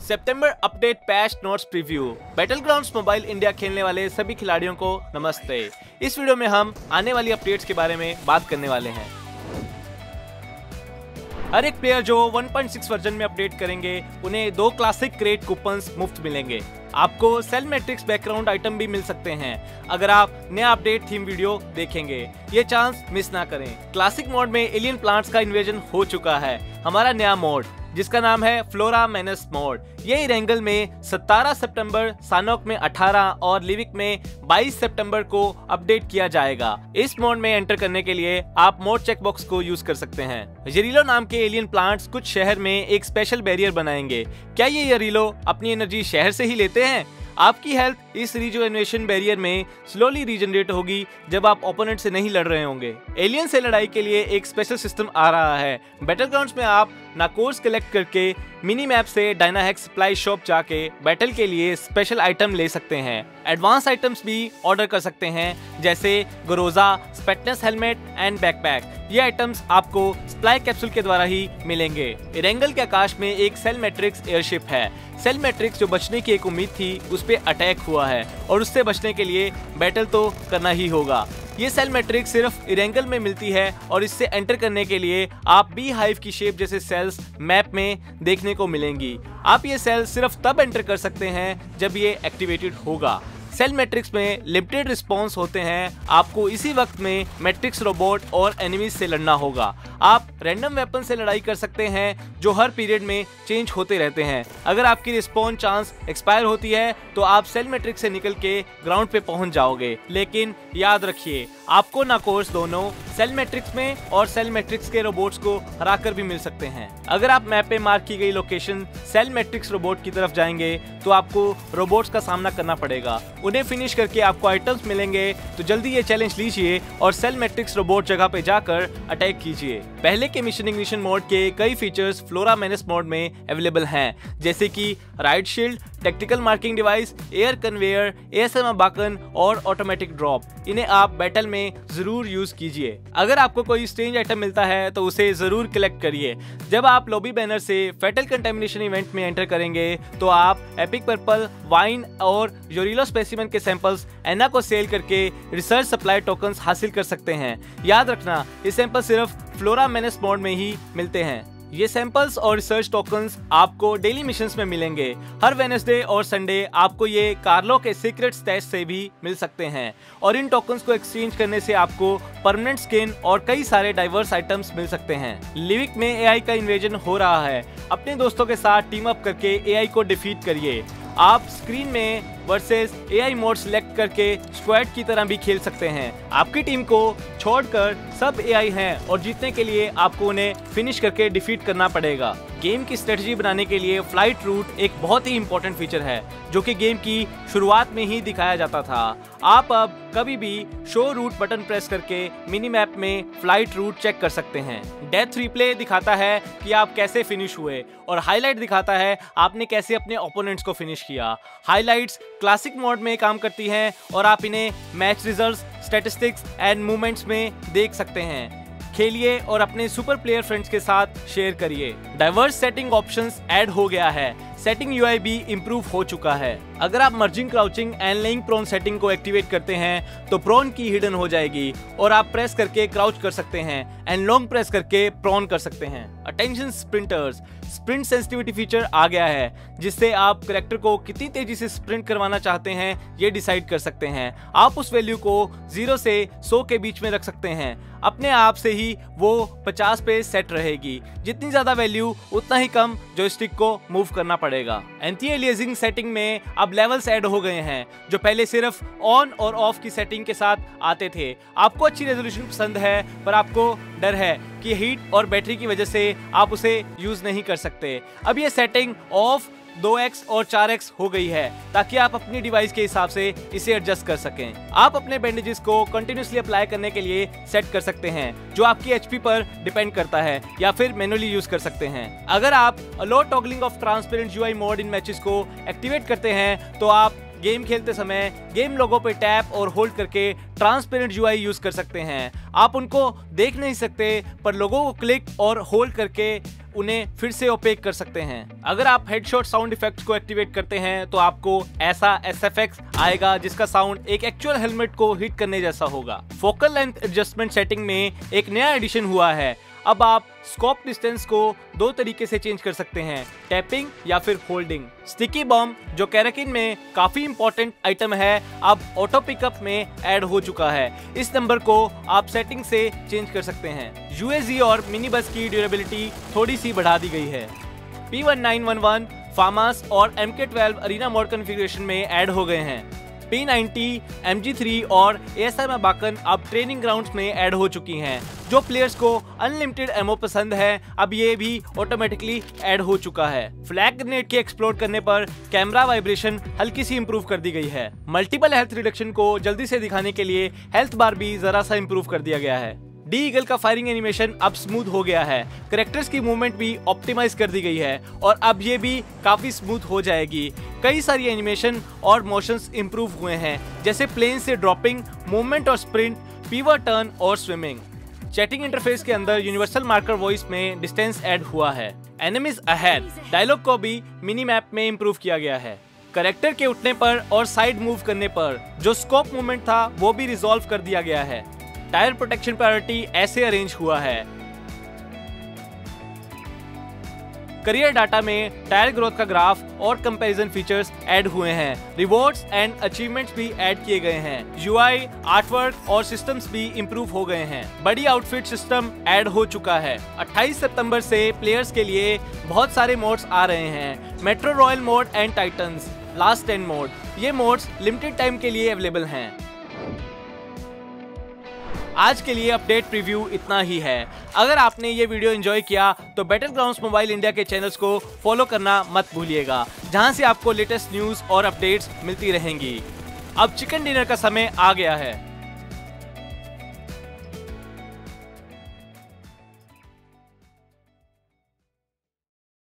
सितंबर update patch notes preview. Battlegrounds Mobile India खेलने वाले सभी खिलाड़ियों को नमस्ते। इस वीडियो में हम आने वाली अपडेट्स के बारे में बात करने वाले हैं। हर एक प्लेयर जो 1.6 वर्जन में अपडेट करेंगे उन्हें 2 क्लासिक क्रेट कूपन्स मुफ्त मिलेंगे। आपको सेल मैट्रिक्स बैकग्राउंड आइटम भी मिल सकते हैं अगर आप नया अपडेट थीम वीडियो देखेंगे। ये चांस मिस ना करें। क्लासिक मोड में एलियन प्लांट्स का इन्वेजन हो चुका है। हमारा नया मोड जिसका नाम है फ्लोरा मेनस मोड, ये इरेंगल में 17 सितंबर, सानोक में 18 और लिविक में 22 सितंबर को अपडेट किया जाएगा। इस मोड में एंटर करने के लिए आप मोड चेकबॉक्स को यूज कर सकते हैं। यरीलो नाम के एलियन प्लांट्स कुछ शहर में एक स्पेशल बैरियर बनाएंगे। क्या ये यरीलो अपनी एनर्जी शहर से ही लेते हैं? आपकी हेल्थ इस रिजुवेनेशन बैरियर में स्लोली रीजनरेट होगी जब आप ओपोनेंट से नहीं लड़ रहे होंगे। एलियन से लड़ाई के लिए एक स्पेशल सिस्टम आ रहा है। बैटलग्राउंड्स में आप नाकोर्स कलेक्ट करके मिनी मैप से डायनाहेक्स सप्लाई शॉप जाके बैटल के लिए स्पेशल आइटम ले सकते हैं। एडवांस आइटम्स भी ऑर्डर कर सकते हैं जैसे गोरोजा, स्पेटनेस हेलमेट एंड बैकपैक। ये आइटम्स आपको सप्लाई कैप्सूल के द्वारा ही मिलेंगे। इरेंगल के आकाश में एक सेल मैट्रिक्स एयरशिप है। सेल मैट्रिक्स जो बचने की एक उम्मीद थी उस पे अटैक हुआ है और उससे बचने के लिए बैटल तो करना ही होगा। ये सेल मैट्रिक्स सिर्फ इरेंगल में मिलती है और इससे एंटर करने के लिए आप बी हाइव की शेप जैसे सेल्स मैप में देखने को मिलेंगी। आप ये सेल सिर्फ तब एंटर कर सकते हैं जब ये एक्टिवेटेड होगा। सेल मैट्रिक्स में लिमिटेड रिस्पॉन्स होते हैं। आपको इसी वक्त में मैट्रिक्स रोबोट और एनिमीज से लड़ना होगा। आप रैंडम वेपन से लड़ाई कर सकते हैं जो हर पीरियड में चेंज होते रहते हैं। अगर आपकी रिस्पॉन्स चांस एक्सपायर होती है तो आप सेल मैट्रिक्स से निकल के ग्राउंड पे पहुंच जाओगे। लेकिन याद रखिए, आपको नाकोर्स दोनों सेल मैट्रिक्स में और सेल मैट्रिक्स के रोबोट्स को हराकर भी मिल सकते हैं। अगर आप मैप पे मार्क की गई लोकेशन सेल मैट्रिक्स रोबोट की तरफ जाएंगे तो आपको रोबोट्स का सामना करना पड़ेगा। उन्हें फिनिश करके आपको आइटम्स मिलेंगे। तो जल्दी ये चैलेंज लीजिए और सेल मैट्रिक्स रोबोट जगह पे जाकर अटैक कीजिए। पहले के मिशन इग्निशन मोड के कई फीचर्स फ्लोरा मेनस मोड में अवेलेबल हैं, जैसे कि ride shield, tactical marking device, air conveyor, ASM beacon और ऑटोमेटिक ड्रॉप। इन्हें आप बैटल में जरूर यूज कीजिए। अगर आपको कोई स्ट्रेंज आइटम मिलता है तो उसे जरूर कलेक्ट करिए। जब आप लॉबी बैनर से फैटल कंटेमिनेशन इवेंट में एंटर करेंगे तो आप एपिक पर्पल, वाइन और योरिलो स्पेसिमेन के सैंपल्स एना को सेल करके रिसर्च सप्लाई टोकन्स हासिल कर सकते हैं। याद रखना, ये सैंपल सिर्फ फ्लोरा मेनस मोड में ही मिलते हैं। ये सैंपल्स और रिसर्च टोकन्स आपको डेली मिशंस में मिलेंगे। हर वेडनेसडे और संडे आपको ये कार्लो के सीक्रेट स्टैश से भी मिल सकते हैं और इन टोकन्स को एक्सचेंज करने से आपको परमानेंट स्किन और कई सारे डाइवर्स आइटम्स मिल सकते हैं। लिविक में एआई का इन्वेजन हो रहा है। अपने दोस्तों के साथ टीम अप करके एआई को डिफीट करिए। आप स्क्रीन में वर्सेस एआई मोड सिलेक्ट करके स्क्वाड की तरह भी खेल सकते हैं। आपकी टीम को छोड़कर सब एआई हैं और जीतने के लिए आपको उन्हें फिनिश करके डिफीट करना पड़ेगा। गेम की स्ट्रेटजी बनाने के लिए फ्लाइट रूट एक बहुत ही इंपॉर्टेंट फीचर है जो कि गेम की शुरुआत में ही दिखाया जाता था। आप अब कभी भी शो रूट बटन प्रेस करके मिनी मैप में फ्लाइट रूट चेक कर सकते हैं। डेथ रिप्ले दिखाता है कि आप कैसे फिनिश हुए और हाईलाइट दिखाता है आपने कैसे अपने ओपोनेंट्स को फिनिश किया। हाईलाइट्स क्लासिक मोड में काम करती हैं और आप इन्हें match results, statistics and movements में देख सकते हैं। खेलिए और अपने सुपर प्लेयर फ्रेंड्स के साथ शेयर करिए। डाइवर्स सेटिंग ऑप्शंस ऐड हो गया है। सेटिंग यूआई भी इम्प्रूव हो चुका है। अगर आप merging, crouching and laying prone setting को एक्टिवेट करते हैं तो प्रोन की हिडन हो जाएगी और आप प्रेस करके क्राउच कर सकते हैं एंड लॉन्ग प्रेस करके प्रोन कर सकते हैं। Attention sprinters, sprint sensitivity feature आ गया है जिससे आप कैरेक्टर को कितनी तेजी से स्प्रिंट करवाना चाहते हैं ये डिसाइड कर सकते हैं। आप उस वैल्यू को 0 से 100 के बीच में रख सकते हैं। अपने आप से ही वो 50 पे सेट रहेगी। जितनी ज्यादा वैल्यू उतना ही कम जॉयस्टिक को मूव करना पड़ेगा। एंटी एलियासिंग सेटिंग में अब लेवल्स ऐड हो गए हैं जो पहले सिर्फ ऑन और ऑफ की सेटिंग के साथ आते थे। आपको अच्छी रेजोल्यूशन पसंद है पर आपको डर है कि हीट और बैटरी की वजह से आप उसे यूज नहीं कर सकते। अब ये सेटिंग ऑफ 2x और 4x हो गई है ताकि आप अपनी डिवाइस के हिसाब से इसे एडजस्ट कर सकें। आप अपने बैंडेजेस को कंटिन्यूसली अप्लाई करने के लिए सेट कर सकते हैं जो आपकी एचपी पर डिपेंड करता है या फिर मैनुअली यूज कर सकते हैं। अगर आप allow toggling off transparent UI mode in matches को एक्टिवेट करते हैं तो आप गेम खेलते समय गेम लोगो पे टैप और होल्ड करके ट्रांसपेरेंट यूआई यूज कर सकते हैं। आप उनको देख नहीं सकते पर लोगों को क्लिक और होल्ड करके उन्हें फिर से ओपेक कर सकते हैं। अगर आप हेडशॉट साउंड इफेक्ट्स को एक्टिवेट करते हैं तो आपको ऐसा SFX आएगा जिसका साउंड एक एक्चुअल हेलमेट को हिट करने जैसा होगा। फोकल लेंथ एडजस्टमेंट सेटिंग में एक नया एडिशन हुआ है। अब आप स्कोप डिस्टेंस को दो तरीके से चेंज कर सकते हैं, टैपिंग या फिर होल्डिंग। स्टिकी बॉम्ब जो कैराकिन में काफी इंपॉर्टेंट आइटम है, अब ऑटो पिकअप में ऐड हो चुका है। इस नंबर को आप सेटिंग से चेंज कर सकते हैं। UAZ और मिनी बस की ड्यूरेबिलिटी थोड़ी सी बढ़ा दी गई है। P1911 फार्मास और MK12 अरीना मोड कॉन्फ़िगरेशन में ऐड हो गए हैं। P90, MG3 और ASM बाकन अब ट्रेनिंग ग्राउंड्स में ऐड हो चुकी हैं। जो प्लेयर्स को अनलिमिटेड एमो पसंद है, अब ये भी ऑटोमेटिकली ऐड हो चुका है। फ्लैग ग्रेनेड के एक्सप्लोड करने पर कैमरा वाइब्रेशन हल्की सी इंप्रूव कर दी गई है। मल्टीपल हेल्थ रिडक्शन को जल्दी से दिखाने के लिए हेल्थ बार भी जरा सा इंप्रूव कर दिया गया है। डी ईगल का फायरिंग एनिमेशन अब स्मूथ हो गया है। कैरेक्टर्स की मूवमेंट भी ऑप्टिमाइज कर दी गई है और अब ये भी काफी स्मूथ हो जाएगी। कई सारी एनिमेशन और मोशंस इंप्रूव हुए हैं, जैसे प्लेन से ड्रॉपिंग, मूवमेंट और स्प्रिंट, पीवर टर्न और स्विमिंग। चैटिंग इंटरफेस के अंदर यूनिवर्सल मार्कर वॉइस में डिस्टेंस ऐड हुआ है। एनिमीज अहेड डायलॉग को भी मिनी मैप में इंप्रूव किया गया है। कैरेक्टर के उठने पर और साइड मूव करने पर जो स्कोप मूवमेंट था वो भी रिजॉल्व कर दिया गया है। टायर प्रोटेक्शन प्रायोरिटी ऐसे अरेंज हुआ है। करियर डाटा में टायर ग्रोथ का ग्राफ और कंपैरिजन फीचर्स ऐड हुए हैं। रिवॉर्ड्स एंड अचीवमेंट्स भी ऐड किए गए हैं। UI, आर्टवर्क और सिस्टम्स भी इंप्रूव हो गए हैं। बड़ी आउटफिट सिस्टम ऐड हो चुका है। 28 सितंबर से प्लेयर्स के लिए बहुत सारे मोड्स आ रहे हैं। Metro royal mode and titans, last 10 mode, ये मोड्स लिमिटेड टाइम के लिए अवेलेबल हैं। आज के लिए अपडेट प्रीव्यू इतना ही है। अगर आपने ये वीडियो एंजॉय किया तो बैटलग्राउंड्स मोबाइल इंडिया के चैनल्स को फॉलो करना मत भूलिएगा, जहां से आपको लेटेस्ट न्यूज़ और अपडेट्स मिलती रहेंगी। अब चिकन डिनर का समय आ गया है।